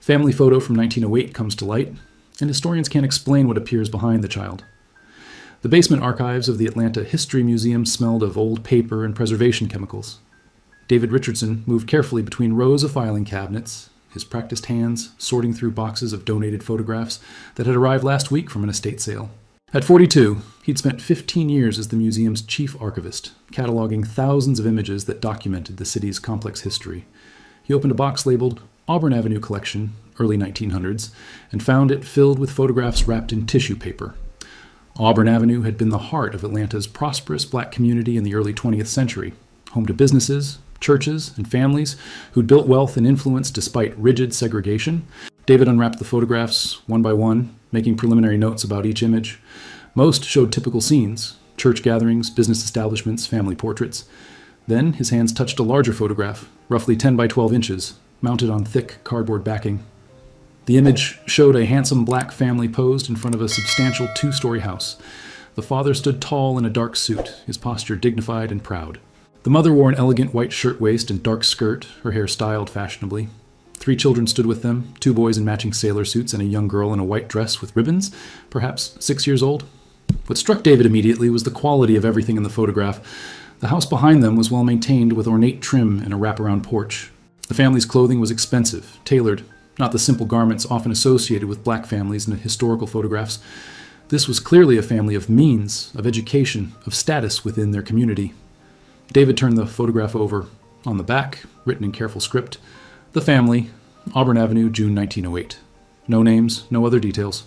Family photo from 1908 comes to light, and historians can't explain what appears behind the child. The basement archives of the Atlanta History Museum smelled of old paper and preservation chemicals. David Richardson moved carefully between rows of filing cabinets, his practiced hands sorting through boxes of donated photographs that had arrived last week from an estate sale. At 42, he'd spent 15 years as the museum's chief archivist, cataloging thousands of images that documented the city's complex history. He opened a box labeled Auburn Avenue Collection, early 1900s, and found it filled with photographs wrapped in tissue paper. Auburn Avenue had been the heart of Atlanta's prosperous black community in the early 20th century, home to businesses, churches, and families who'd built wealth and influence despite rigid segregation. David unwrapped the photographs one by one, making preliminary notes about each image. Most showed typical scenes: church gatherings, business establishments, family portraits. Then his hands touched a larger photograph, roughly 10 by 12 inches, mounted on thick cardboard backing. The image showed a handsome black family posed in front of a substantial two-story house. The father stood tall in a dark suit, his posture dignified and proud. The mother wore an elegant white shirtwaist and dark skirt, her hair styled fashionably. 3 children stood with them, 2 boys in matching sailor suits and a young girl in a white dress with ribbons, perhaps 6 years old. What struck David immediately was the quality of everything in the photograph. The house behind them was well maintained with ornate trim and a wraparound porch. The family's clothing was expensive, tailored, not the simple garments often associated with black families in historical photographs. This was clearly a family of means, of education, of status within their community. David turned the photograph over. On the back, written in careful script, "The family, Auburn Avenue, June 1908. No names, no other details."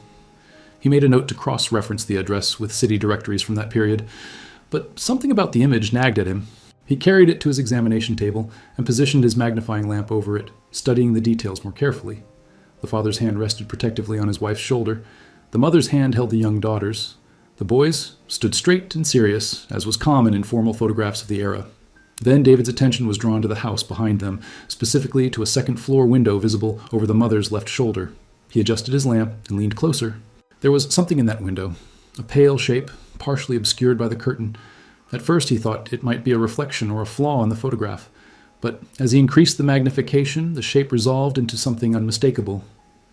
He made a note to cross-reference the address with city directories from that period, but something about the image nagged at him. He carried it to his examination table and positioned his magnifying lamp over it, studying the details more carefully. The father's hand rested protectively on his wife's shoulder. The mother's hand held the young daughter's. The boys stood straight and serious, as was common in formal photographs of the era. Then David's attention was drawn to the house behind them, specifically to a second-floor window visible over the mother's left shoulder. He adjusted his lamp and leaned closer. There was something in that window, a pale shape, partially obscured by the curtain. At first he thought it might be a reflection or a flaw in the photograph, but as he increased the magnification, the shape resolved into something unmistakable.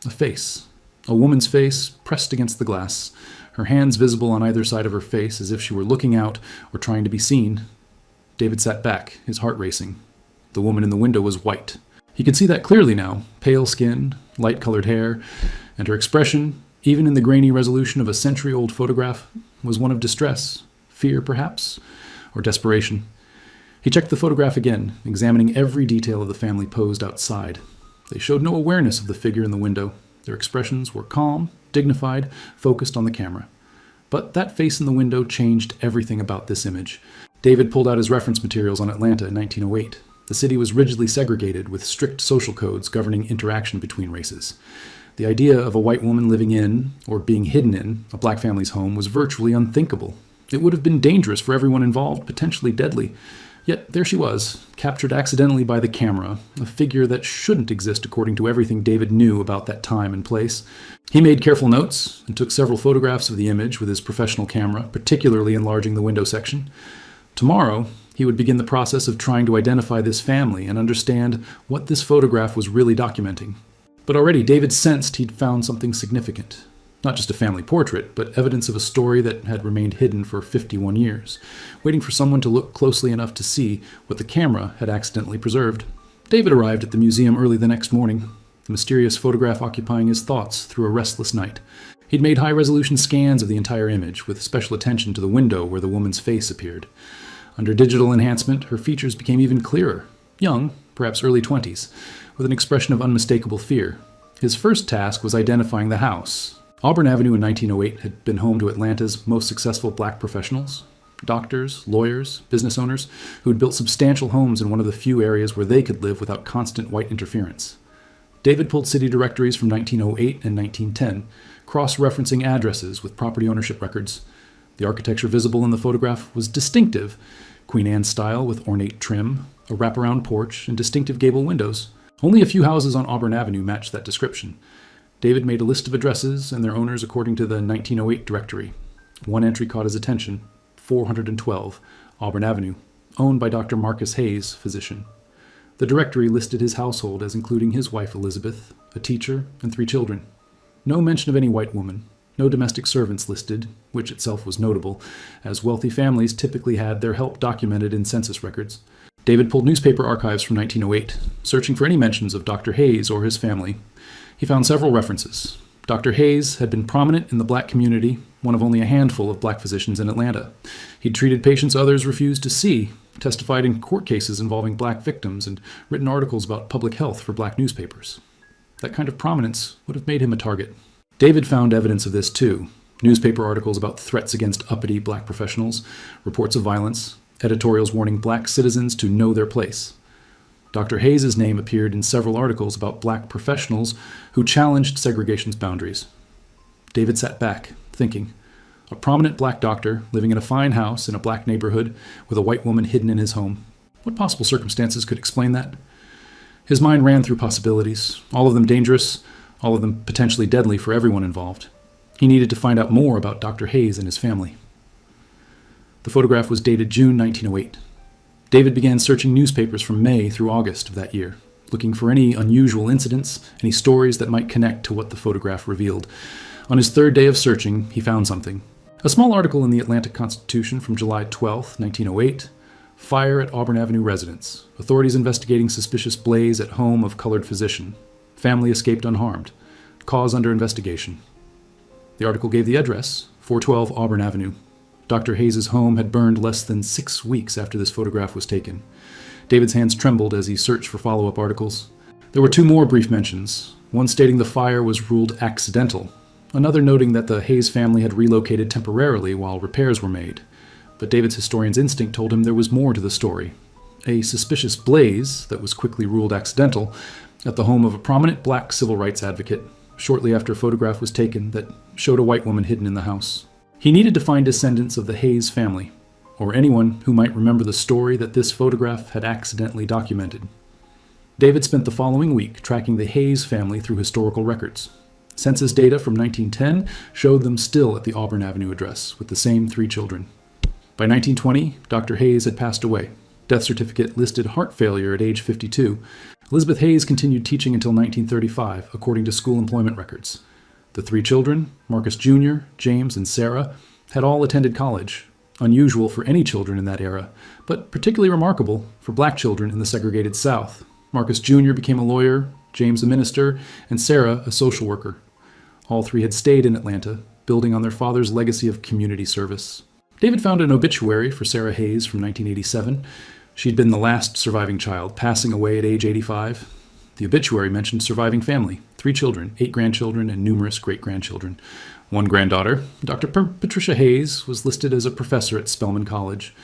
A face. A woman's face pressed against the glass, her hands visible on either side of her face as if she were looking out or trying to be seen. David sat back, his heart racing. The woman in the window was white. He could see that clearly now, pale skin, light-colored hair, and her expression, even in the grainy resolution of a century-old photograph, was one of distress, fear perhaps, or desperation. He checked the photograph again, examining every detail of the family posed outside. They showed no awareness of the figure in the window. Their expressions were calm, dignified, focused on the camera. But that face in the window changed everything about this image. David pulled out his reference materials on Atlanta in 1908. The city was rigidly segregated, with strict social codes governing interaction between races. The idea of a white woman living in, or being hidden in, a black family's home was virtually unthinkable. It would have been dangerous for everyone involved, potentially deadly. Yet there she was, captured accidentally by the camera, a figure that shouldn't exist according to everything David knew about that time and place. He made careful notes and took several photographs of the image with his professional camera, particularly enlarging the window section. Tomorrow, he would begin the process of trying to identify this family and understand what this photograph was really documenting. But already David sensed he'd found something significant. Not just a family portrait, but evidence of a story that had remained hidden for 51 years, waiting for someone to look closely enough to see what the camera had accidentally preserved. David arrived at the museum early the next morning, the mysterious photograph occupying his thoughts through a restless night. He'd made high-resolution scans of the entire image, with special attention to the window where the woman's face appeared. Under digital enhancement, her features became even clearer. Young, perhaps early 20s, with an expression of unmistakable fear. His first task was identifying the house. Auburn Avenue in 1908 had been home to Atlanta's most successful black professionals, doctors, lawyers, business owners, who had built substantial homes in one of the few areas where they could live without constant white interference. David pulled city directories from 1908 and 1910, cross-referencing addresses with property ownership records. The architecture visible in the photograph was distinctive, Queen Anne style with ornate trim, a wraparound porch, and distinctive gable windows. Only a few houses on Auburn Avenue matched that description. David made a list of addresses and their owners according to the 1908 directory. One entry caught his attention: 412, Auburn Avenue, owned by Dr. Marcus Hayes, physician. The directory listed his household as including his wife Elizabeth, a teacher, and 3 children. No mention of any white woman, no domestic servants listed, which itself was notable, as wealthy families typically had their help documented in census records. David pulled newspaper archives from 1908, searching for any mentions of Dr. Hayes or his family. He found several references. Dr. Hayes had been prominent in the black community, one of only a handful of black physicians in Atlanta. He'd treated patients others refused to see, testified in court cases involving black victims, and written articles about public health for black newspapers. That kind of prominence would have made him a target. David found evidence of this too. Newspaper articles about threats against uppity black professionals, reports of violence, editorials warning black citizens to know their place. Dr. Hayes' name appeared in several articles about black professionals who challenged segregation's boundaries. David sat back, thinking. A prominent black doctor living in a fine house in a black neighborhood with a white woman hidden in his home. What possible circumstances could explain that? His mind ran through possibilities, all of them dangerous, all of them potentially deadly for everyone involved. He needed to find out more about Dr. Hayes and his family. The photograph was dated June 1908. David began searching newspapers from May through August of that year, looking for any unusual incidents, any stories that might connect to what the photograph revealed. On his 3rd day of searching, he found something. A small article in the Atlanta Constitution from July 12, 1908. Fire at Auburn Avenue residence. Authorities investigating suspicious blaze at home of colored physician. Family escaped unharmed. Cause under investigation. The article gave the address, 412 Auburn Avenue. Dr. Hayes' home had burned less than 6 weeks after this photograph was taken. David's hands trembled as he searched for follow-up articles. There were 2 more brief mentions, one stating the fire was ruled accidental, another noting that the Hayes family had relocated temporarily while repairs were made. But David's historian's instinct told him there was more to the story. A suspicious blaze that was quickly ruled accidental at the home of a prominent black civil rights advocate shortly after a photograph was taken that showed a white woman hidden in the house. He needed to find descendants of the Hayes family, or anyone who might remember the story that this photograph had accidentally documented. David spent the following week tracking the Hayes family through historical records. Census data from 1910 showed them still at the Auburn Avenue address with the same 3 children. By 1920, Dr. Hayes had passed away. Death certificate listed heart failure at age 52. Elizabeth Hayes continued teaching until 1935, according to school employment records. The 3 children, Marcus Jr., James, and Sarah, had all attended college, unusual for any children in that era, but particularly remarkable for black children in the segregated South. Marcus Jr. became a lawyer, James a minister, and Sarah a social worker. All 3 had stayed in Atlanta, building on their father's legacy of community service. David found an obituary for Sarah Hayes from 1987. She'd been the last surviving child, passing away at age 85. The obituary mentioned surviving family, 3 children, 8 grandchildren, and numerous great-grandchildren. One granddaughter, Dr. Patricia Hayes, was listed as a professor at Spelman College.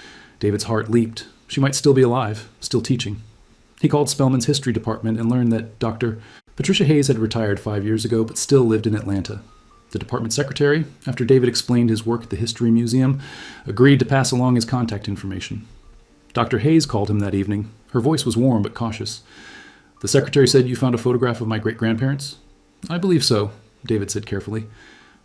David's heart leaped. She might still be alive, still teaching. He called Spelman's history department and learned that Dr. Patricia Hayes had retired 5 years ago but still lived in Atlanta. The department secretary, after David explained his work at the History Museum, agreed to pass along his contact information. Dr. Hayes called him that evening. Her voice was warm but cautious. The secretary said, "You found a photograph of my great-grandparents?" "I believe so," David said carefully.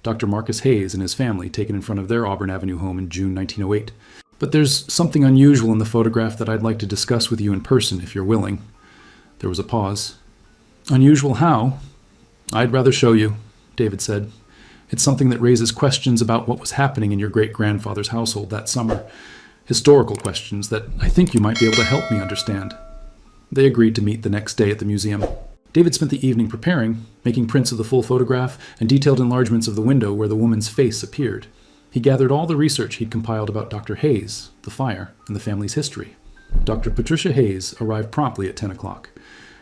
Dr. Marcus Hayes and his family, taken in front of their Auburn Avenue home in June 1908. "But there's something unusual in the photograph that I'd like to discuss with you in person, if you're willing." There was a pause. "Unusual how?" "I'd rather show you," David said. "It's something that raises questions about what was happening in your great-grandfather's household that summer. Historical questions that I think you might be able to help me understand." They agreed to meet the next day at the museum. David spent the evening preparing, making prints of the full photograph and detailed enlargements of the window where the woman's face appeared. He gathered all the research he'd compiled about Dr. Hayes, the fire, and the family's history. Dr. Patricia Hayes arrived promptly at 10 o'clock.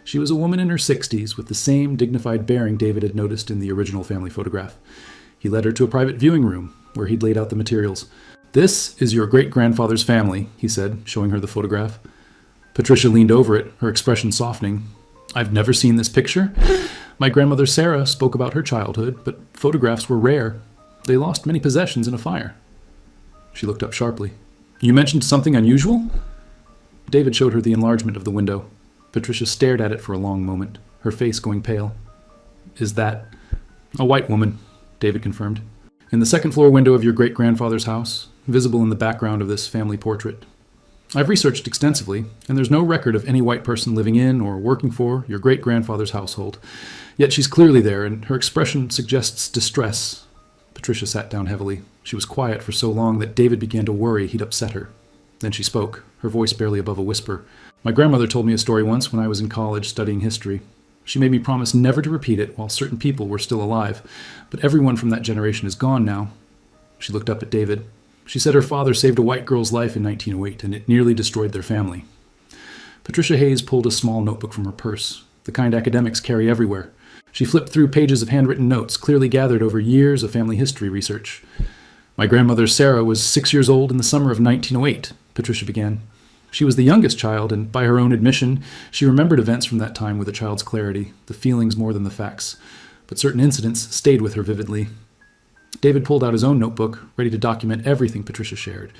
She was a woman in her 60s with the same dignified bearing David had noticed in the original family photograph. He led her to a private viewing room where he'd laid out the materials. "This is your great-grandfather's family," he said, showing her the photograph. Patricia leaned over it, her expression softening. "I've never seen this picture. My grandmother Sarah spoke about her childhood, but photographs were rare. They lost many possessions in a fire." She looked up sharply. "You mentioned something unusual?" David showed her the enlargement of the window. Patricia stared at it for a long moment, her face going pale. "Is that—" "A white woman," David confirmed. "In the second-floor window of your great-grandfather's house, visible in the background of this family portrait." I've researched extensively, and there's no record of any white person living in or working for your great-grandfather's household. Yet she's clearly there, and her expression suggests distress. Patricia sat down heavily. She was quiet for so long that David began to worry he'd upset her. Then she spoke, her voice barely above a whisper. My grandmother told me a story once when I was in college studying history. She made me promise never to repeat it while certain people were still alive, but everyone from that generation is gone now. She looked up at David. She said her father saved a white girl's life in 1908, and it nearly destroyed their family. Patricia Hayes pulled a small notebook from her purse, the kind academics carry everywhere. She flipped through pages of handwritten notes, clearly gathered over years of family history research. My grandmother Sarah was 6 years old in the summer of 1908, Patricia began. She was the youngest child, and by her own admission, she remembered events from that time with a child's clarity, the feelings more than the facts. But certain incidents stayed with her vividly. David pulled out his own notebook, ready to document everything Patricia shared.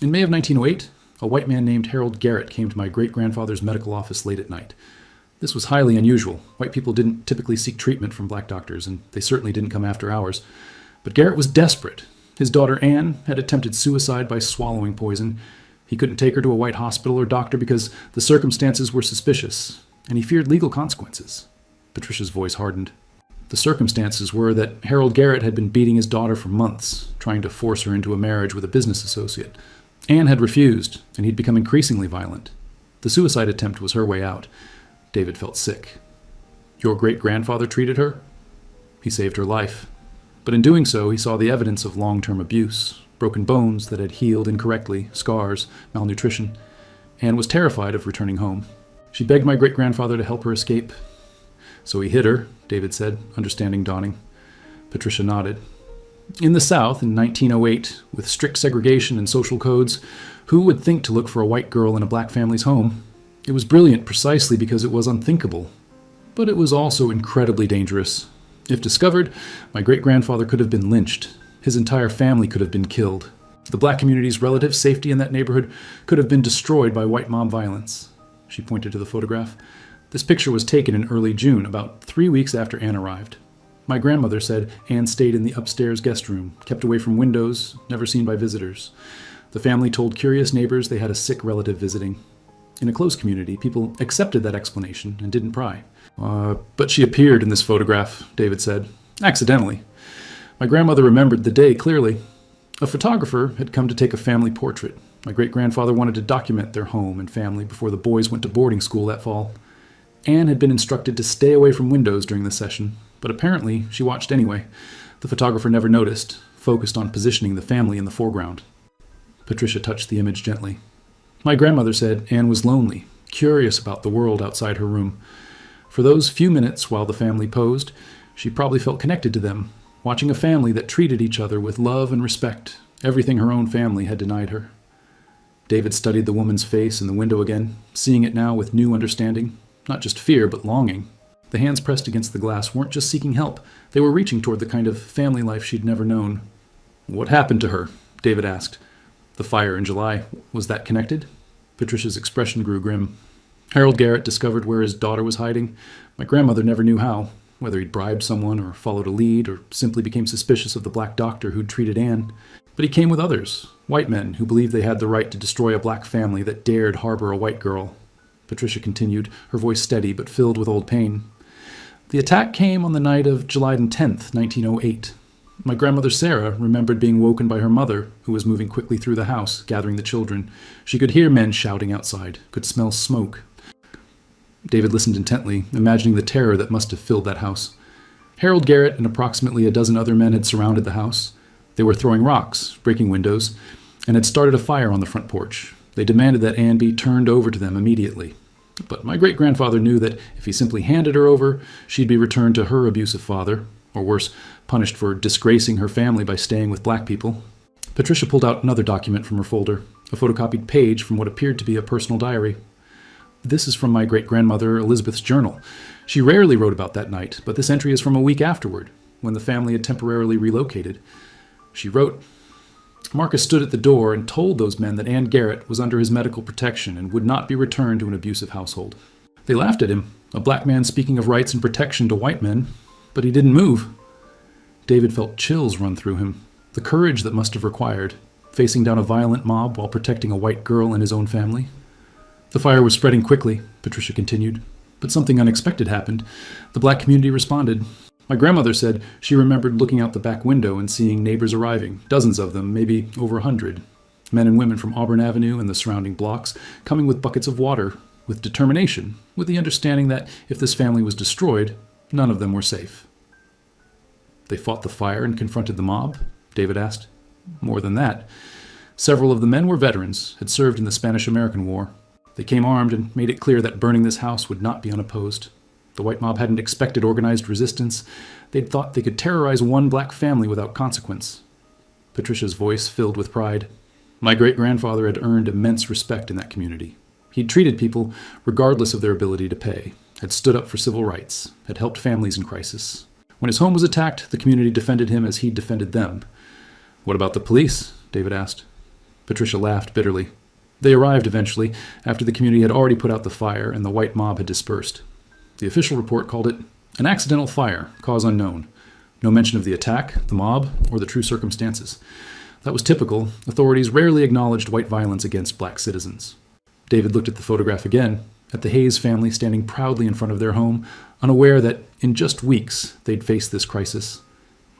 In May of 1908, a white man named Harold Garrett came to my great-grandfather's medical office late at night. This was highly unusual. White people didn't typically seek treatment from black doctors, and they certainly didn't come after hours. But Garrett was desperate. His daughter Anne had attempted suicide by swallowing poison. He couldn't take her to a white hospital or doctor because the circumstances were suspicious, and he feared legal consequences. Patricia's voice hardened. The circumstances were that Harold Garrett had been beating his daughter for months, trying to force her into a marriage with a business associate. Anne had refused, and he'd become increasingly violent. The suicide attempt was her way out. David felt sick. Your great-grandfather treated her? He saved her life. But in doing so, he saw the evidence of long-term abuse, broken bones that had healed incorrectly, scars, malnutrition. Anne was terrified of returning home. She begged my great-grandfather to help her escape. So he hid her, David said, understanding dawning. Patricia nodded. In the South, in 1908, with strict segregation and social codes, who would think to look for a white girl in a black family's home? It was brilliant precisely because it was unthinkable. But it was also incredibly dangerous. If discovered, my great-grandfather could have been lynched. His entire family could have been killed. The black community's relative safety in that neighborhood could have been destroyed by white mob violence. She pointed to the photograph. This picture was taken in early June, about 3 weeks after Anne arrived. My grandmother said Anne stayed in the upstairs guest room, kept away from windows, never seen by visitors. The family told curious neighbors they had a sick relative visiting. In a close community, people accepted that explanation and didn't pry. But she appeared in this photograph, David said. Accidentally. My grandmother remembered the day clearly. A photographer had come to take a family portrait. My great-grandfather wanted to document their home and family before the boys went to boarding school that fall. Anne had been instructed to stay away from windows during the session, but apparently she watched anyway. The photographer never noticed, focused on positioning the family in the foreground. Patricia touched the image gently. My grandmother said Anne was lonely, curious about the world outside her room. For those few minutes while the family posed, she probably felt connected to them, watching a family that treated each other with love and respect, everything her own family had denied her. David studied the woman's face in the window again, seeing it now with new understanding, not just fear, but longing. The hands pressed against the glass weren't just seeking help, they were reaching toward the kind of family life she'd never known. What happened to her? David asked. The fire in July, was that connected? Patricia's expression grew grim. Harold Garrett discovered where his daughter was hiding. My grandmother never knew how, whether he'd bribed someone or followed a lead or simply became suspicious of the black doctor who'd treated Anne. But he came with others, white men who believed they had the right to destroy a black family that dared harbor a white girl. Patricia continued, her voice steady but filled with old pain. The attack came on the night of July 10th, 1908. My grandmother Sarah remembered being woken by her mother, who was moving quickly through the house, gathering the children. She could hear men shouting outside, could smell smoke. David listened intently, imagining the terror that must have filled that house. Harold Garrett and approximately a dozen other men had surrounded the house. They were throwing rocks, breaking windows, and had started a fire on the front porch. They demanded that Anne be turned over to them immediately. But my great-grandfather knew that if he simply handed her over, she'd be returned to her abusive father, or worse, punished for disgracing her family by staying with black people. Patricia pulled out another document from her folder, a photocopied page from what appeared to be a personal diary. This is from my great-grandmother Elizabeth's journal. She rarely wrote about that night, but this entry is from a week afterward, when the family had temporarily relocated. She wrote, Marcus stood at the door and told those men that Anne Garrett was under his medical protection and would not be returned to an abusive household. They laughed at him, a black man speaking of rights and protection to white men, but he didn't move. David felt chills run through him, the courage that must have required. facing down a violent mob while protecting a white girl and his own family. The fire was spreading quickly, Patricia continued, but something unexpected happened. The black community responded. My grandmother said she remembered looking out the back window and seeing neighbors arriving, dozens of them, maybe over 100. Men and women from Auburn Avenue and the surrounding blocks, coming with buckets of water, with determination, with the understanding that if this family was destroyed, none of them were safe. They fought the fire and confronted the mob? David asked. More than that. Several of the men were veterans, had served in the Spanish-American War. They came armed and made it clear that burning this house would not be unopposed. The white mob hadn't expected organized resistance. They'd thought they could terrorize one black family without consequence. Patricia's voice filled with pride. My great-grandfather had earned immense respect in that community. He'd treated people regardless of their ability to pay, had stood up for civil rights, had helped families in crisis. When his home was attacked, the community defended him as he'd defended them. What about the police? David asked. Patricia laughed bitterly. They arrived eventually, after the community had already put out the fire and the white mob had dispersed. The official report called it an accidental fire, cause unknown. No mention of the attack, the mob, or the true circumstances. That was typical. Authorities rarely acknowledged white violence against black citizens. David looked at the photograph again, at the Hayes family standing proudly in front of their home, unaware that in just weeks they'd face this crisis.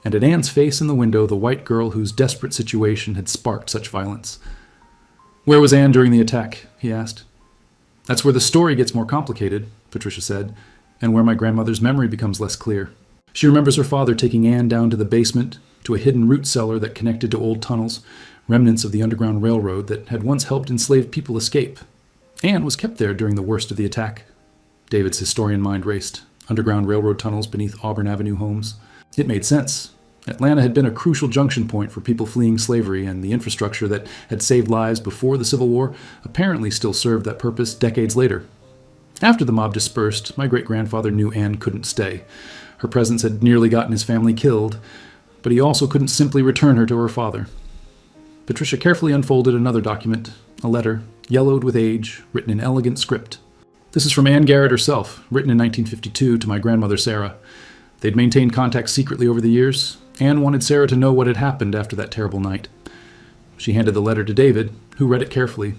And at Anne's face in the window, the white girl whose desperate situation had sparked such violence. Where was Anne during the attack? He asked. That's where the story gets more complicated, Patricia said, and where my grandmother's memory becomes less clear. She remembers her father taking Anne down to the basement, to a hidden root cellar that connected to old tunnels, remnants of the Underground Railroad that had once helped enslaved people escape. Anne was kept there during the worst of the attack. David's historian mind raced. Underground Railroad tunnels beneath Auburn Avenue homes. It made sense. Atlanta had been a crucial junction point for people fleeing slavery, and the infrastructure that had saved lives before the Civil War apparently still served that purpose decades later. After the mob dispersed, my great-grandfather knew Anne couldn't stay. Her presence had nearly gotten his family killed, but he also couldn't simply return her to her father. Patricia carefully unfolded another document, a letter, yellowed with age, written in elegant script. This is from Anne Garrett herself, written in 1952 to my grandmother Sarah. They'd maintained contact secretly over the years. Anne wanted Sarah to know what had happened after that terrible night. She handed the letter to David, who read it carefully.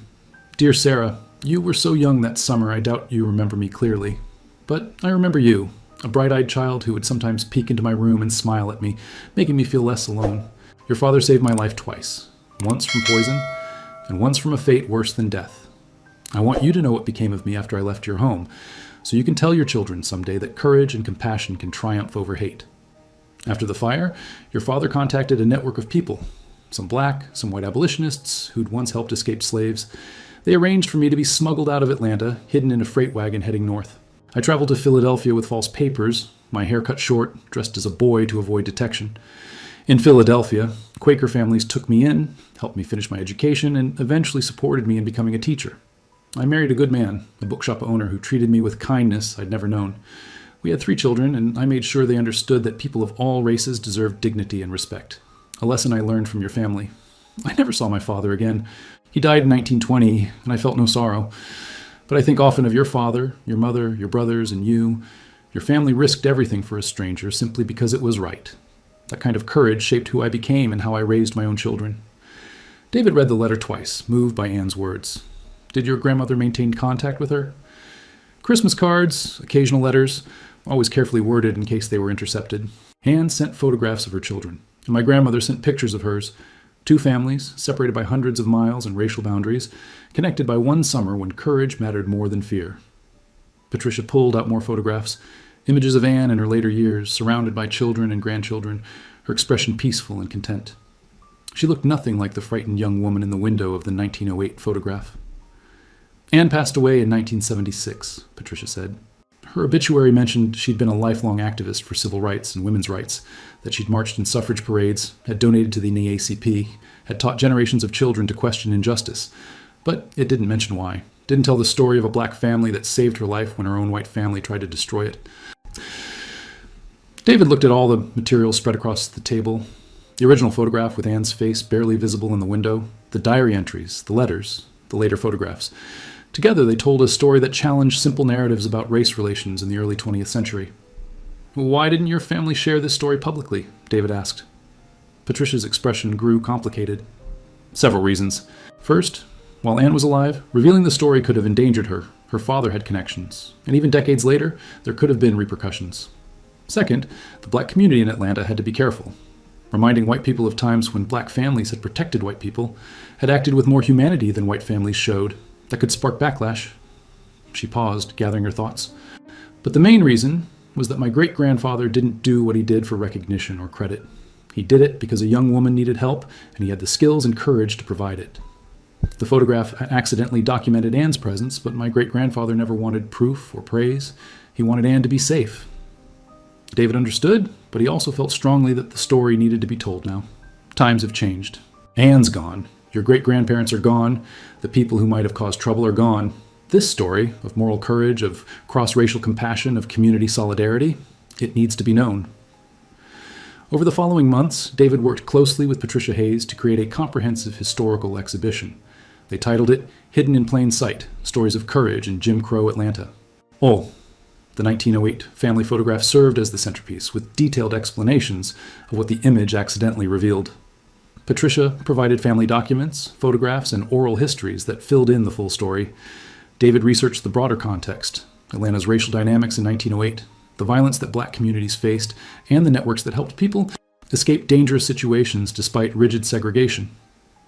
Dear Sarah, you were so young that summer I doubt you remember me clearly. But I remember you, a bright-eyed child who would sometimes peek into my room and smile at me, making me feel less alone. Your father saved my life twice, once from poison, and once from a fate worse than death. I want you to know what became of me after I left your home, so you can tell your children someday that courage and compassion can triumph over hate. After the fire, your father contacted a network of people, some black, some white abolitionists who'd once helped escape slaves. They arranged for me to be smuggled out of Atlanta, hidden in a freight wagon heading north. I traveled to Philadelphia with false papers, my hair cut short, dressed as a boy to avoid detection. In Philadelphia, Quaker families took me in, helped me finish my education, and eventually supported me in becoming a teacher. I married a good man, a bookshop owner who treated me with kindness I'd never known. We had 3 children, and I made sure they understood that people of all races deserved dignity and respect. A lesson I learned from your family. I never saw my father again. He died in 1920, and I felt no sorrow. But I think often of your father, your mother, your brothers, and you. Your family risked everything for a stranger simply because it was right. That kind of courage shaped who I became and how I raised my own children. David read the letter twice, moved by Anne's words. Did your grandmother maintain contact with her? Christmas cards, occasional letters, always carefully worded in case they were intercepted. Anne sent photographs of her children, and my grandmother sent pictures of hers. 2 families, separated by hundreds of miles and racial boundaries, connected by one summer when courage mattered more than fear. Patricia pulled out more photographs, images of Anne in her later years, surrounded by children and grandchildren, her expression peaceful and content. She looked nothing like the frightened young woman in the window of the 1908 photograph. Anne passed away in 1976, Patricia said. Her obituary mentioned she'd been a lifelong activist for civil rights and women's rights, that she'd marched in suffrage parades, had donated to the NAACP, had taught generations of children to question injustice. But it didn't mention why. Didn't tell the story of a black family that saved her life when her own white family tried to destroy it. David looked at all the material spread across the table. The original photograph with Anne's face barely visible in the window, the diary entries, the letters, the later photographs. Together, they told a story that challenged simple narratives about race relations in the early 20th century. Why didn't your family share this story publicly? David asked. Patricia's expression grew complicated. Several reasons. First, while Anne was alive, revealing the story could have endangered her. Her father had connections, and even decades later, there could have been repercussions. Second, the black community in Atlanta had to be careful. Reminding white people of times when black families had protected white people, had acted with more humanity than white families showed, that could spark backlash. She paused, gathering her thoughts. But the main reason was that my great-grandfather didn't do what he did for recognition or credit. He did it because a young woman needed help, and he had the skills and courage to provide it. The photograph accidentally documented Anne's presence, but my great-grandfather never wanted proof or praise. He wanted Anne to be safe. David understood, but he also felt strongly that the story needed to be told now. Times have changed. Anne's gone. Your great-grandparents are gone. The people who might have caused trouble are gone. This story of moral courage, of cross-racial compassion, of community solidarity, it needs to be known. Over the following months, David worked closely with Patricia Hayes to create a comprehensive historical exhibition. They titled it Hidden in Plain Sight, Stories of Courage in Jim Crow Atlanta. The 1908 family photograph served as the centerpiece, with detailed explanations of what the image accidentally revealed. Patricia provided family documents, photographs, and oral histories that filled in the full story. David researched the broader context, Atlanta's racial dynamics in 1908, the violence that black communities faced, and the networks that helped people escape dangerous situations despite rigid segregation.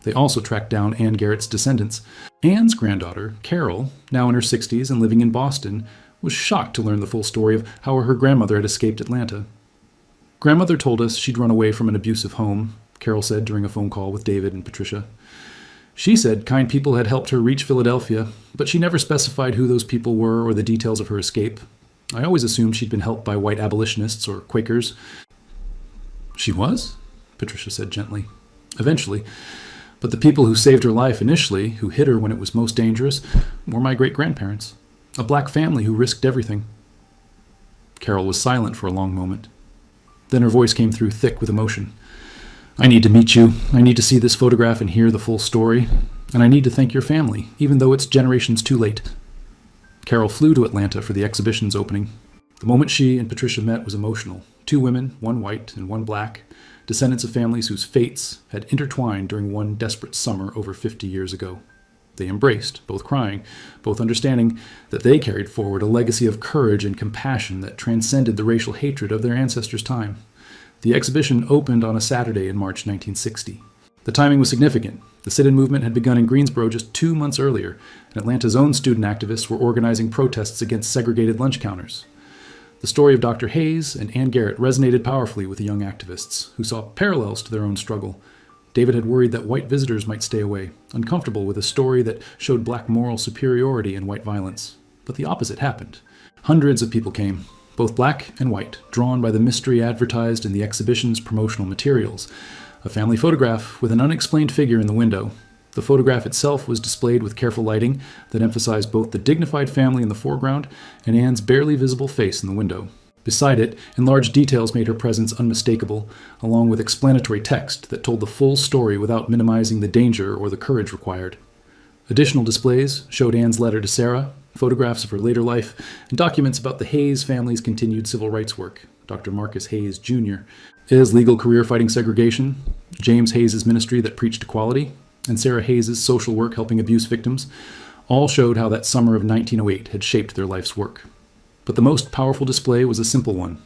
They also tracked down Anne Garrett's descendants. Anne's granddaughter, Carol, now in her 60s and living in Boston, was shocked to learn the full story of how her grandmother had escaped Atlanta. Grandmother told us she'd run away from an abusive home, Carol said during a phone call with David and Patricia. She said kind people had helped her reach Philadelphia, but she never specified who those people were or the details of her escape. I always assumed she'd been helped by white abolitionists or Quakers. She was? Patricia said gently. Eventually. But the people who saved her life initially, who hid her when it was most dangerous, were my great-grandparents. A black family who risked everything. Carol was silent for a long moment. Then her voice came through thick with emotion. I need to meet you. I need to see this photograph and hear the full story. And I need to thank your family, even though it's generations too late. Carol flew to Atlanta for the exhibition's opening. The moment she and Patricia met was emotional. Two women, one white and one black, descendants of families whose fates had intertwined during one desperate summer over 50 years ago. They embraced, both crying, both understanding that they carried forward a legacy of courage and compassion that transcended the racial hatred of their ancestors' time. The exhibition opened on a Saturday in March 1960. The timing was significant. The sit-in movement had begun in Greensboro just 2 months earlier, and Atlanta's own student activists were organizing protests against segregated lunch counters. The story of Dr. Hayes and Anne Garrett resonated powerfully with the young activists, who saw parallels to their own struggle. David had worried that white visitors might stay away, uncomfortable with a story that showed black moral superiority in white violence. But the opposite happened. Hundreds of people came, both black and white, drawn by the mystery advertised in the exhibition's promotional materials. A family photograph with an unexplained figure in the window. The photograph itself was displayed with careful lighting that emphasized both the dignified family in the foreground and Anne's barely visible face in the window. Beside it, enlarged details made her presence unmistakable, along with explanatory text that told the full story without minimizing the danger or the courage required. Additional displays showed Anne's letter to Sarah, photographs of her later life, and documents about the Hayes family's continued civil rights work. Dr. Marcus Hayes, Jr., his legal career fighting segregation, James Hayes' ministry that preached equality, and Sarah Hayes' social work helping abuse victims, all showed how that summer of 1908 had shaped their life's work. But the most powerful display was a simple one.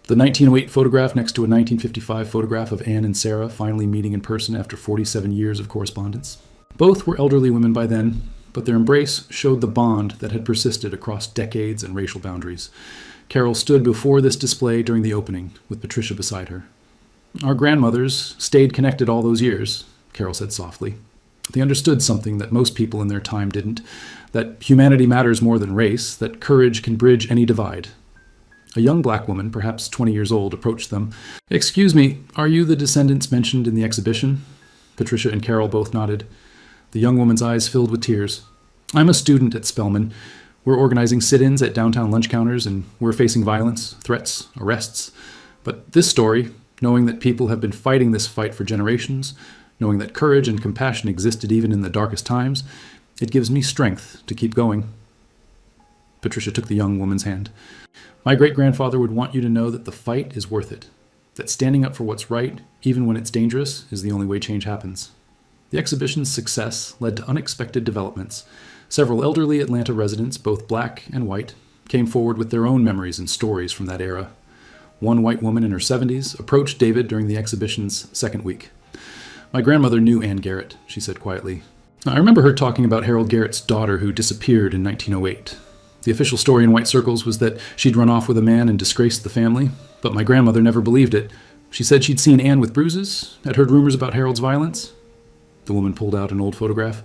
The 1908 photograph next to a 1955 photograph of Anne and Sarah finally meeting in person after 47 years of correspondence. Both were elderly women by then, but their embrace showed the bond that had persisted across decades and racial boundaries. Carol stood before this display during the opening, with Patricia beside her. Our grandmothers stayed connected all those years, Carol said softly. They understood something that most people in their time didn't, that humanity matters more than race, that courage can bridge any divide. A young black woman, perhaps 20 years old, approached them. Excuse me, are you the descendants mentioned in the exhibition? Patricia and Carol both nodded. The young woman's eyes filled with tears. I'm a student at Spelman. We're organizing sit-ins at downtown lunch counters, and we're facing violence, threats, arrests. But this story, knowing that people have been fighting this fight for generations, knowing that courage and compassion existed even in the darkest times, it gives me strength to keep going. Patricia took the young woman's hand. My great-grandfather would want you to know that the fight is worth it, that standing up for what's right, even when it's dangerous, is the only way change happens. The exhibition's success led to unexpected developments. Several elderly Atlanta residents, both black and white, came forward with their own memories and stories from that era. One white woman in her 70s approached David during the exhibition's second week. "My grandmother knew Anne Garrett," she said quietly. "I remember her talking about Harold Garrett's daughter who disappeared in 1908. The official story in white circles was that she'd run off with a man and disgraced the family, but my grandmother never believed it. She said she'd seen Anne with bruises, had heard rumors about Harold's violence." The woman pulled out an old photograph.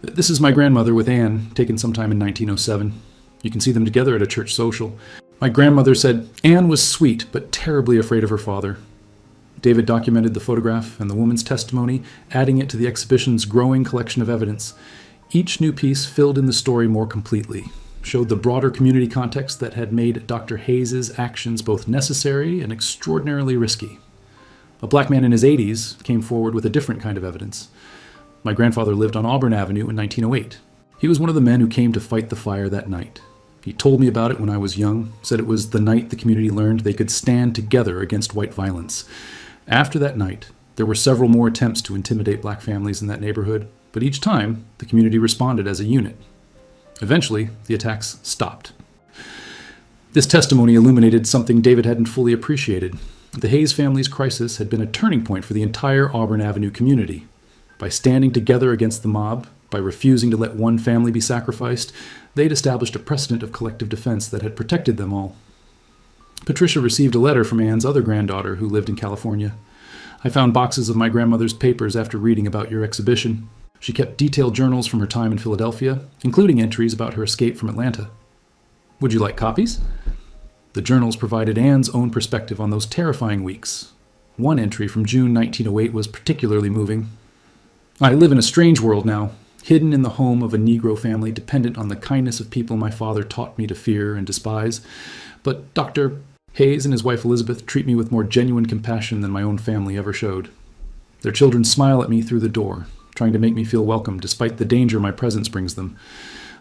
"This is my grandmother with Anne, taken sometime in 1907. You can see them together at a church social. My grandmother said Anne was sweet, but terribly afraid of her father." David documented the photograph and the woman's testimony, adding it to the exhibition's growing collection of evidence. Each new piece filled in the story more completely, showed the broader community context that had made Dr. Hayes' actions both necessary and extraordinarily risky. A black man in his 80s came forward with a different kind of evidence. "My grandfather lived on Auburn Avenue in 1908. He was one of the men who came to fight the fire that night. He told me about it when I was young, said it was the night the community learned they could stand together against white violence. After that night, there were several more attempts to intimidate black families in that neighborhood, but each time, the community responded as a unit. Eventually, the attacks stopped." This testimony illuminated something David hadn't fully appreciated. The Hayes family's crisis had been a turning point for the entire Auburn Avenue community. By standing together against the mob, by refusing to let one family be sacrificed, they'd established a precedent of collective defense that had protected them all. Patricia received a letter from Anne's other granddaughter who lived in California. "I found boxes of my grandmother's papers after reading about your exhibition. She kept detailed journals from her time in Philadelphia, including entries about her escape from Atlanta. Would you like copies?" The journals provided Anne's own perspective on those terrifying weeks. One entry from June 1908 was particularly moving. "I live in a strange world now, hidden in the home of a Negro family, dependent on the kindness of people my father taught me to fear and despise. But Dr. Hayes and his wife Elizabeth treat me with more genuine compassion than my own family ever showed. Their children smile at me through the door, trying to make me feel welcome despite the danger my presence brings them.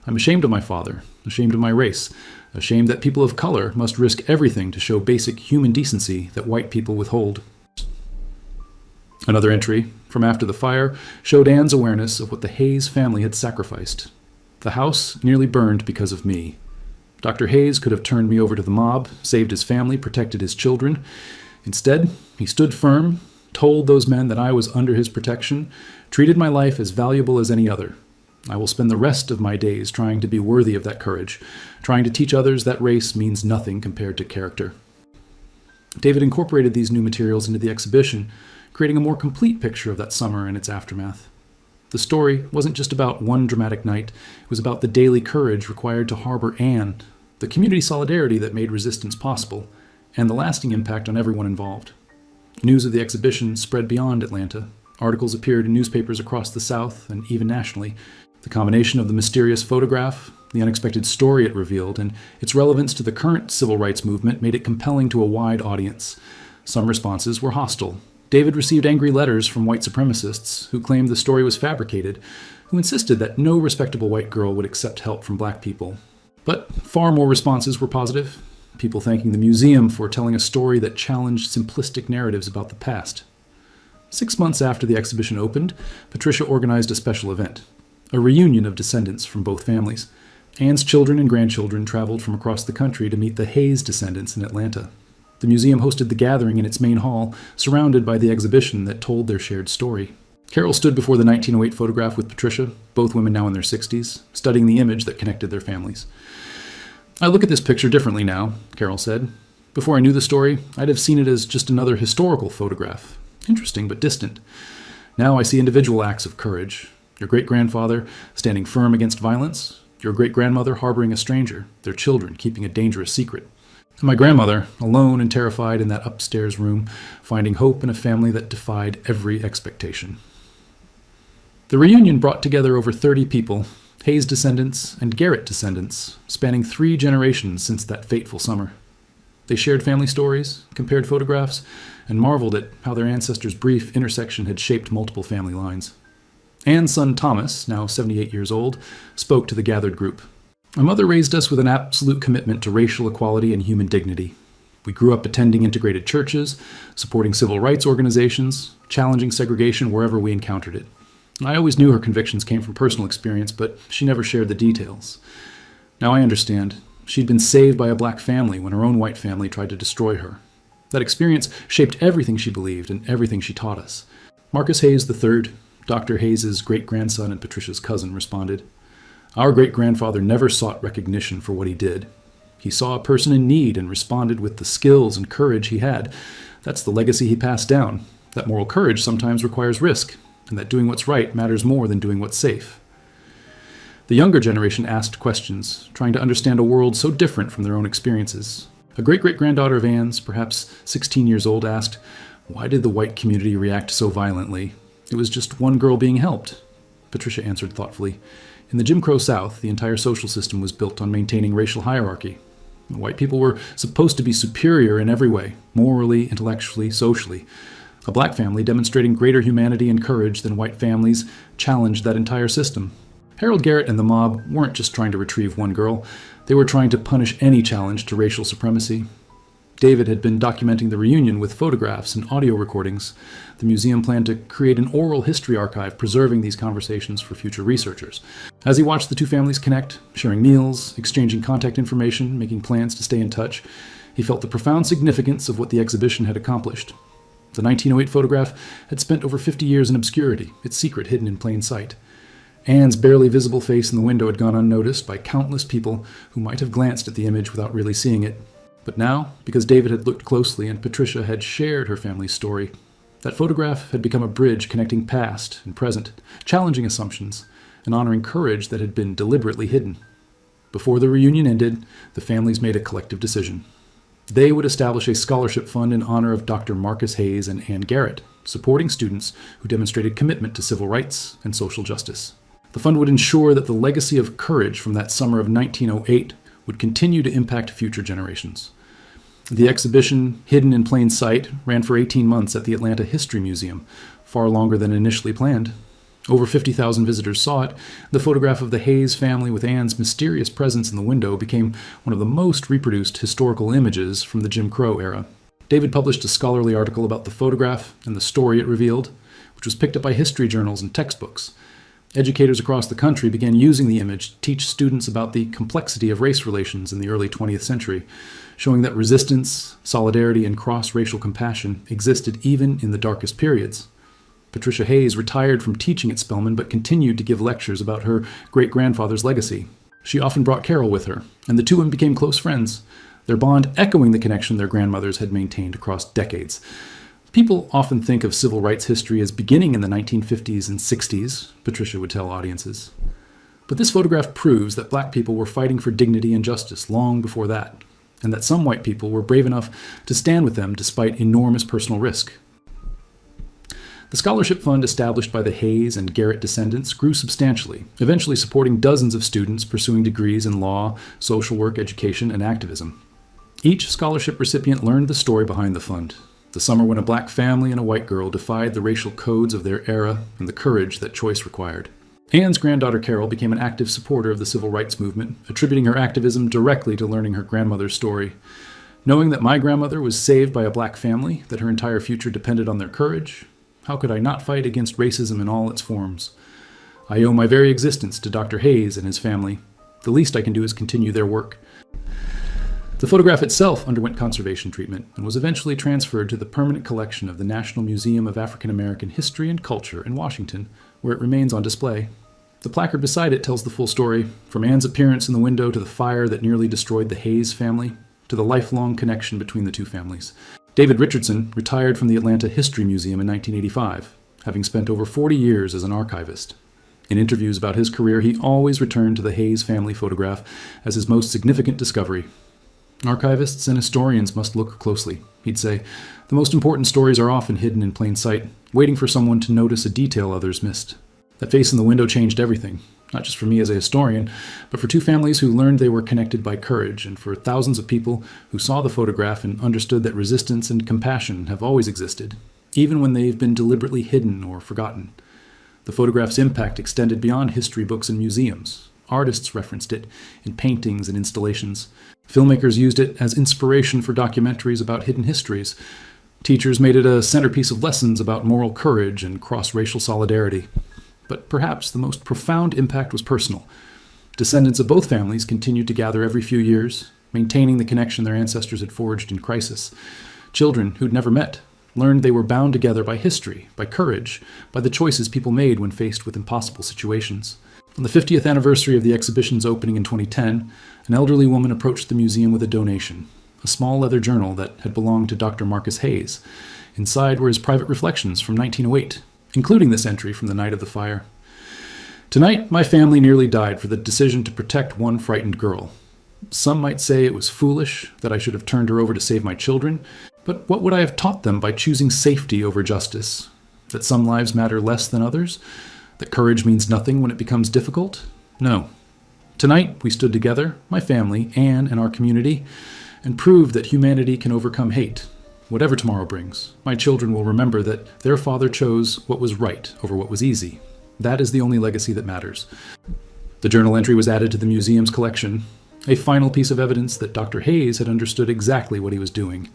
I'm ashamed of my father, ashamed of my race, ashamed that people of color must risk everything to show basic human decency that white people withhold." Another entry, from after the fire, showed Anne's awareness of what the Hayes family had sacrificed. "The house nearly burned because of me. Dr. Hayes could have turned me over to the mob, saved his family, protected his children. Instead, he stood firm, told those men that I was under his protection, treated my life as valuable as any other. I will spend the rest of my days trying to be worthy of that courage, trying to teach others that race means nothing compared to character." David incorporated these new materials into the exhibition, creating a more complete picture of that summer and its aftermath. The story wasn't just about one dramatic night, it was about the daily courage required to harbor Anne, the community solidarity that made resistance possible, and the lasting impact on everyone involved. News of the exhibition spread beyond Atlanta. Articles appeared in newspapers across the South and even nationally. The combination of the mysterious photograph, the unexpected story it revealed, and its relevance to the current civil rights movement made it compelling to a wide audience. Some responses were hostile. David received angry letters from white supremacists who claimed the story was fabricated, who insisted that no respectable white girl would accept help from black people. But far more responses were positive, people thanking the museum for telling a story that challenged simplistic narratives about the past. 6 months after the exhibition opened, Patricia organized a special event, a reunion of descendants from both families. Anne's children and grandchildren traveled from across the country to meet the Hayes descendants in Atlanta. The museum hosted the gathering in its main hall, surrounded by the exhibition that told their shared story. Carol stood before the 1908 photograph with Patricia, both women now in their 60s, studying the image that connected their families. "I look at this picture differently now," Carol said. "Before I knew the story, I'd have seen it as just another historical photograph. Interesting but distant. Now I see individual acts of courage. Your great-grandfather standing firm against violence, your great-grandmother harboring a stranger, their children keeping a dangerous secret. And my grandmother, alone and terrified in that upstairs room, finding hope in a family that defied every expectation." The reunion brought together over 30 people, Hayes descendants and Garrett descendants, spanning 3 generations since that fateful summer. They shared family stories, compared photographs, and marveled at how their ancestors' brief intersection had shaped multiple family lines. Anne's son Thomas, now 78 years old, spoke to the gathered group. "My mother raised us with an absolute commitment to racial equality and human dignity. We grew up attending integrated churches, supporting civil rights organizations, challenging segregation wherever we encountered it. I always knew her convictions came from personal experience, but she never shared the details. Now I understand. She'd been saved by a black family when her own white family tried to destroy her. That experience shaped everything she believed and everything she taught us. Marcus Hayes III, Dr. Hayes' great-grandson and Patricia's cousin, responded, "Our great-grandfather never sought recognition for what he did. He saw a person in need and responded with the skills and courage he had. That's the legacy he passed down. That moral courage sometimes requires risk, and that doing what's right matters more than doing what's safe." The younger generation asked questions, trying to understand a world so different from their own experiences. A great-great-granddaughter of Anne's, perhaps 16 years old, asked, "Why did the white community react so violently? It was just one girl being helped." Patricia answered thoughtfully, "In the Jim Crow South, the entire social system was built on maintaining racial hierarchy. White people were supposed to be superior in every way, morally, intellectually, socially. A black family demonstrating greater humanity and courage than white families challenged that entire system. Harold Garrett and the mob weren't just trying to retrieve one girl, they were trying to punish any challenge to racial supremacy." David had been documenting the reunion with photographs and audio recordings. The museum planned to create an oral history archive preserving these conversations for future researchers. As he watched the two families connect, sharing meals, exchanging contact information, making plans to stay in touch, he felt the profound significance of what the exhibition had accomplished. The 1908 photograph had spent over 50 years in obscurity, its secret hidden in plain sight. Anne's barely visible face in the window had gone unnoticed by countless people who might have glanced at the image without really seeing it. But now, because David had looked closely and Patricia had shared her family's story, that photograph had become a bridge connecting past and present, challenging assumptions, and honoring courage that had been deliberately hidden. Before the reunion ended, the families made a collective decision. They would establish a scholarship fund in honor of Dr. Marcus Hayes and Anne Garrett, supporting students who demonstrated commitment to civil rights and social justice. The fund would ensure that the legacy of courage from that summer of 1908 would continue to impact future generations. The exhibition, hidden in plain sight, ran for 18 months at the Atlanta History Museum, far longer than initially planned. Over 50,000 visitors saw it. The photograph of the Hayes family with Anne's mysterious presence in the window became one of the most reproduced historical images from the Jim Crow era. David published a scholarly article about the photograph and the story it revealed, which was picked up by history journals and textbooks. Educators across the country began using the image to teach students about the complexity of race relations in the early 20th century, showing that resistance, solidarity, and cross-racial compassion existed even in the darkest periods. Patricia Hayes retired from teaching at Spelman but continued to give lectures about her great-grandfather's legacy. She often brought Carol with her, and the two women became close friends, their bond echoing the connection their grandmothers had maintained across decades. People often think of civil rights history as beginning in the 1950s and 60s, Patricia would tell audiences. But this photograph proves that black people were fighting for dignity and justice long before that, and that some white people were brave enough to stand with them despite enormous personal risk. The scholarship fund established by the Hayes and Garrett descendants grew substantially, eventually supporting dozens of students pursuing degrees in law, social work, education, and activism. Each scholarship recipient learned the story behind the fund. The summer when a black family and a white girl defied the racial codes of their era and the courage that choice required. Anne's granddaughter Carol became an active supporter of the civil rights movement, attributing her activism directly to learning her grandmother's story. Knowing that my grandmother was saved by a black family, that her entire future depended on their courage, how could I not fight against racism in all its forms? I owe my very existence to Dr. Hayes and his family. The least I can do is continue their work. The photograph itself underwent conservation treatment and was eventually transferred to the permanent collection of the National Museum of African American History and Culture in Washington, where it remains on display. The placard beside it tells the full story, from Anne's appearance in the window to the fire that nearly destroyed the Hayes family, to the lifelong connection between the two families. David Richardson retired from the Atlanta History Museum in 1985, having spent over 40 years as an archivist. In interviews about his career, he always returned to the Hayes family photograph as his most significant discovery. Archivists and historians must look closely, he'd say. The most important stories are often hidden in plain sight, waiting for someone to notice a detail others missed. That face in the window changed everything, not just for me as a historian, but for two families who learned they were connected by courage, and for thousands of people who saw the photograph and understood that resistance and compassion have always existed, even when they've been deliberately hidden or forgotten. The photograph's impact extended beyond history books and museums. Artists referenced it in paintings and installations. Filmmakers used it as inspiration for documentaries about hidden histories. Teachers made it a centerpiece of lessons about moral courage and cross-racial solidarity. But perhaps the most profound impact was personal. Descendants of both families continued to gather every few years, maintaining the connection their ancestors had forged in crisis. Children who'd never met learned they were bound together by history, by courage, by the choices people made when faced with impossible situations. On the 50th anniversary of the exhibition's opening in 2010, an elderly woman approached the museum with a donation, a small leather journal that had belonged to Dr. Marcus Hayes. Inside were his private reflections from 1908, including this entry from the night of the fire. "Tonight, my family nearly died for the decision to protect one frightened girl. Some might say it was foolish, that I should have turned her over to save my children, but what would I have taught them by choosing safety over justice? That some lives matter less than others? That courage means nothing when it becomes difficult? No. Tonight, we stood together, my family, Anne, and our community, and proved that humanity can overcome hate. Whatever tomorrow brings, my children will remember that their father chose what was right over what was easy. That is the only legacy that matters." The journal entry was added to the museum's collection, a final piece of evidence that Dr. Hayes had understood exactly what he was doing.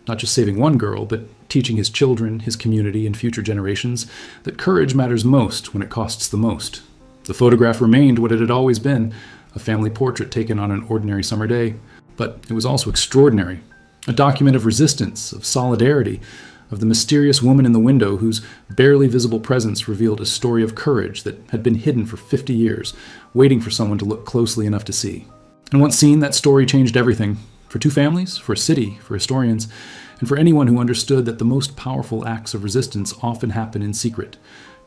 Not just saving one girl, but teaching his children, his community, and future generations that courage matters most when it costs the most. The photograph remained what it had always been, a family portrait taken on an ordinary summer day. But it was also extraordinary, a document of resistance, of solidarity, of the mysterious woman in the window whose barely visible presence revealed a story of courage that had been hidden for 50 years, waiting for someone to look closely enough to see. And once seen, that story changed everything. For two families, for a city, for historians, and for anyone who understood that the most powerful acts of resistance often happen in secret,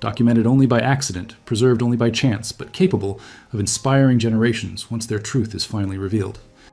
documented only by accident, preserved only by chance, but capable of inspiring generations once their truth is finally revealed.